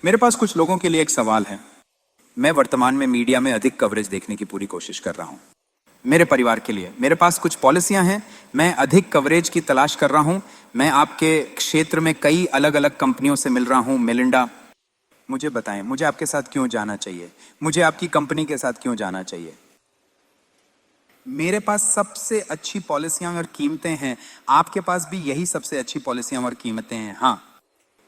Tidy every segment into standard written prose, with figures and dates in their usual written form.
मेरे पास कुछ लोगों के लिए एक सवाल है। मैं वर्तमान में मीडिया में अधिक कवरेज देखने की पूरी कोशिश कर रहा हूँ। मेरे परिवार के लिए मेरे पास कुछ पॉलिसियां हैं। मैं अधिक कवरेज की तलाश कर रहा हूँ। मैं आपके क्षेत्र में कई अलग अलग कंपनियों से मिल रहा हूँ। मिलिंडा, मुझे बताएं, मुझे आपके साथ क्यों जाना चाहिए? मुझे आपकी कंपनी के साथ क्यों जाना चाहिए? मेरे पास सबसे अच्छी पॉलिसियां और कीमतें हैं। आपके पास भी यही सबसे अच्छी पॉलिसियां और कीमतें हैं? हाँ,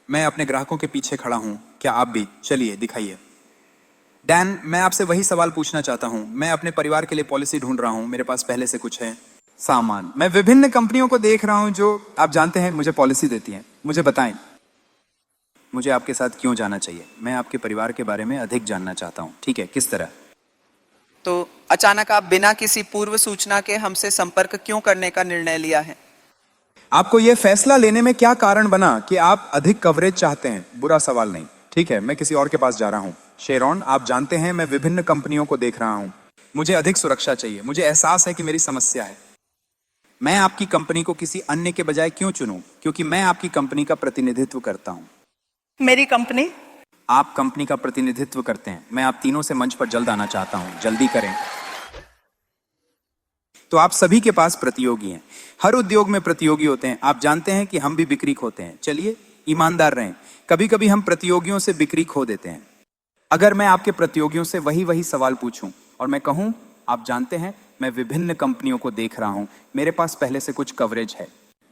मैं अपने ग्राहकों के पीछे खड़ा हूं। क्या आप भी? चलिए दिखाइए। डैन, मैं आपसे वही सवाल पूछना चाहता हूं। मैं अपने परिवार के लिए पॉलिसी ढूंढ रहा हूं। मेरे पास पहले से कुछ है सामान। मैं विभिन्न कंपनियों को देख रहा हूं जो आप जानते हैं मुझे पॉलिसी देती हैं। मुझे बताएं, मुझे आपके साथ क्यों जाना चाहिए? मैं आपके परिवार के बारे में अधिक जानना चाहता हूं। ठीक है, किस तरह? तो अचानक आप बिना किसी पूर्व सूचना के हमसे संपर्क क्यों करने का निर्णय लिया है? आपको यह फैसला लेने में क्या कारण बना कि आप अधिक कवरेज चाहते हैं? बुरा सवाल नहीं, ठीक है, मैं किसी और के पास जा रहा हूं। शेरॉन, आप जानते हैं मैं विभिन्न कंपनियों को देख रहा हूं। मुझे अधिक सुरक्षा चाहिए। मुझे एहसास है कि मेरी समस्या है। मैं आपकी कंपनी को किसी अन्य के बजाय क्यों चुनूं? क्योंकि मैं आपकी कंपनी का प्रतिनिधित्व करता हूं। मेरी कंपनी? आप कंपनी का प्रतिनिधित्व करते हैं। मैं आप तीनों से मंच पर जल्द आना चाहता हूं। जल्दी करें। तो आप सभी के पास प्रतियोगी हैं। हर उद्योग में प्रतियोगी होते हैं। आप जानते हैं कि हम भी बिक्री खोते हैं। चलिए ईमानदार रहें। कभी कभी हम प्रतियोगियों से बिक्री खो देते हैं। अगर मैं आपके प्रतियोगियों से वही वही सवाल पूछूं और मैं कहूं, आप जानते हैं मैं विभिन्न कंपनियों को देख रहा हूं, मेरे पास पहले से कुछ कवरेज है,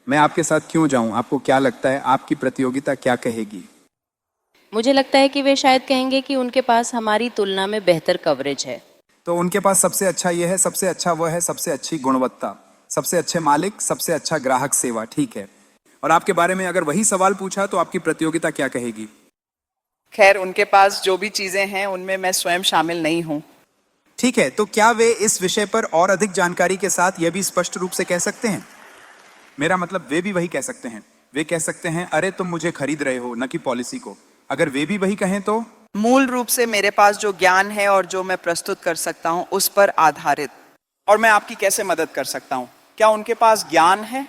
मैं आपके साथ क्यों जाऊं? आपको क्या लगता है आपकी प्रतियोगिता क्या कहेगी? मुझे लगता है कि वे शायद कहेंगे कि उनके पास हमारी तुलना में बेहतर कवरेज है। तो उनके पास सबसे अच्छा ये है, सबसे अच्छा वह है, सबसे अच्छी गुणवत्ता, सबसे अच्छे मालिक, सबसे अच्छा ग्राहक सेवा। ठीक है, और आपके बारे में अगर वही सवाल पूछा तो आपकी प्रतियोगिता क्या कहेगी? खैर, उनके पास जो भी चीजें हैं उनमें मैं स्वयं शामिल नहीं हूं। ठीक है, तो क्या वे इस विषय पर और अधिक जानकारी के साथ यह भी स्पष्ट रूप से कह सकते हैं? मेरा मतलब वे भी वही कह सकते हैं। वे कह सकते हैं, अरे तुम मुझे खरीद रहे हो, न कि पॉलिसी को। अगर वे भी वही कहें तो? मूल रूप से मेरे पास जो ज्ञान है और जो मैं प्रस्तुत कर सकता हूं उस पर आधारित। और मैं आपकी कैसे मदद कर सकता हूं? क्या उनके पास ज्ञान है?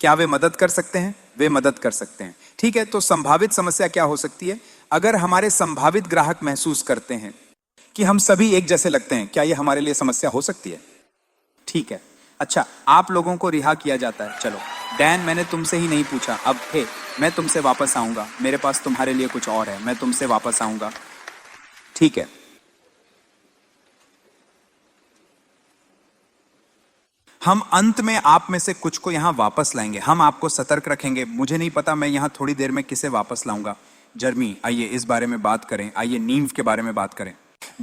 क्या वे मदद कर सकते हैं? वे मदद कर सकते हैं। ठीक है, तो संभावित समस्या क्या हो सकती है? अगर हमारे संभावित ग्राहक महसूस करते हैं कि हम सभी एक जैसे लगते हैं, क्या यह हमारे लिए समस्या हो सकती है? ठीक है, अच्छा, आप लोगों को रिहा किया जाता है। चलो डैन, मैंने तुमसे ही नहीं पूछा। अब हे, मैं तुमसे वापस आऊंगा। मेरे पास तुम्हारे लिए कुछ और है। मैं तुमसे वापस आऊंगा। ठीक है, हम अंत में आप में से कुछ को यहां वापस लाएंगे। हम आपको सतर्क रखेंगे। मुझे नहीं पता मैं यहां थोड़ी देर में किसे वापस लाऊंगा। जर्मी, आइए इस बारे में बात करें। आइए नींव के बारे में बात करें।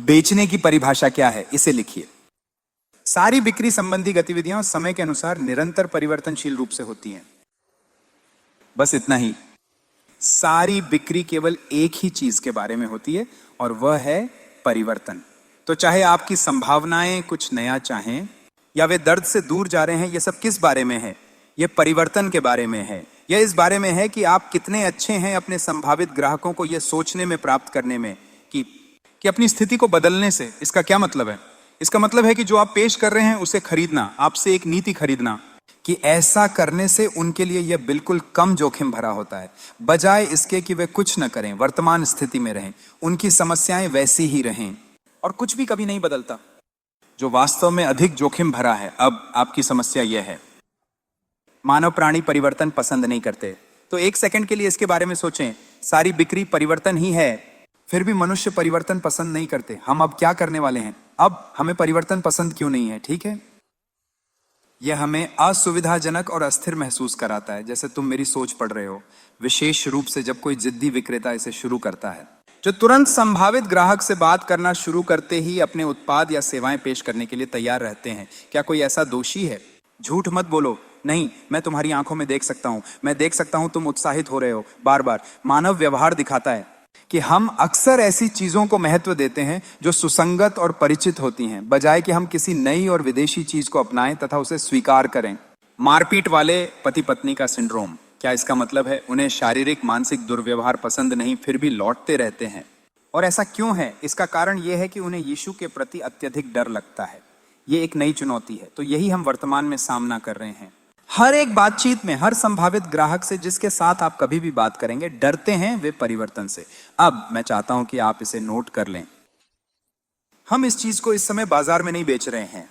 बेचने की परिभाषा क्या है, इसे लिखिए। सारी बिक्री संबंधी गतिविधियां समय के अनुसार निरंतर परिवर्तनशील रूप से होती हैं। बस इतना ही। सारी बिक्री केवल एक ही चीज के बारे में होती है और वह है परिवर्तन। तो चाहे आपकी संभावनाएं कुछ नया चाहें या वे दर्द से दूर जा रहे हैं, यह सब किस बारे में है? यह परिवर्तन के बारे में है। यह इस बारे में है कि आप कितने अच्छे हैं अपने संभावित ग्राहकों को यह सोचने में, प्राप्त करने में कि अपनी स्थिति को बदलने से। इसका क्या मतलब है? इसका मतलब है कि जो आप पेश कर रहे हैं उसे खरीदना, आपसे एक नीति खरीदना, कि ऐसा करने से उनके लिए यह बिल्कुल कम जोखिम भरा होता है, बजाय इसके कि वे कुछ न करें, वर्तमान स्थिति में रहें, उनकी समस्याएं वैसी ही रहें और कुछ भी कभी नहीं बदलता, जो वास्तव में अधिक जोखिम भरा है। अब आपकी समस्या यह है, मानव प्राणी परिवर्तन पसंद नहीं करते। तो एक सेकंड के लिए इसके बारे में सोचें। सारी बिक्री परिवर्तन ही है, फिर भी मनुष्य परिवर्तन पसंद नहीं करते। हम अब क्या करने वाले हैं? अब हमें परिवर्तन पसंद क्यों नहीं है? ठीक है, यह हमें असुविधाजनक और अस्थिर महसूस कराता है, जैसे तुम मेरी सोच पढ़ रहे हो, विशेष रूप से जब कोई जिद्दी विक्रेता इसे शुरू करता है, जो तुरंत संभावित ग्राहक से बात करना शुरू करते ही अपने उत्पाद या सेवाएं पेश करने के लिए तैयार रहते हैं। क्या कोई ऐसा दोषी है? झूठ मत बोलो। नहीं, मैं तुम्हारी आंखों में देख सकता हूं। मैं देख सकता हूं तुम उत्साहित हो रहे हो। बार बार मानव व्यवहार दिखाता है कि हम अक्सर ऐसी चीजों को महत्व देते हैं जो सुसंगत और परिचित होती हैं, बजाय कि हम किसी नई और विदेशी चीज को अपनाएं तथा उसे स्वीकार करें। मारपीट वाले पति पत्नी का सिंड्रोम, क्या इसका मतलब है उन्हें शारीरिक मानसिक दुर्व्यवहार पसंद नहीं, फिर भी लौटते रहते हैं? और ऐसा क्यों है? इसका कारण यह है कि उन्हें यीशु के प्रति अत्यधिक डर लगता है। ये एक नई चुनौती है। तो यही हम वर्तमान में सामना कर रहे हैं। हर एक बातचीत में, हर संभावित ग्राहक से जिसके साथ आप कभी भी बात करेंगे, डरते हैं वे परिवर्तन से। अब मैं चाहता हूं कि आप इसे नोट कर लें। हम इस चीज को इस समय बाजार में नहीं बेच रहे हैं,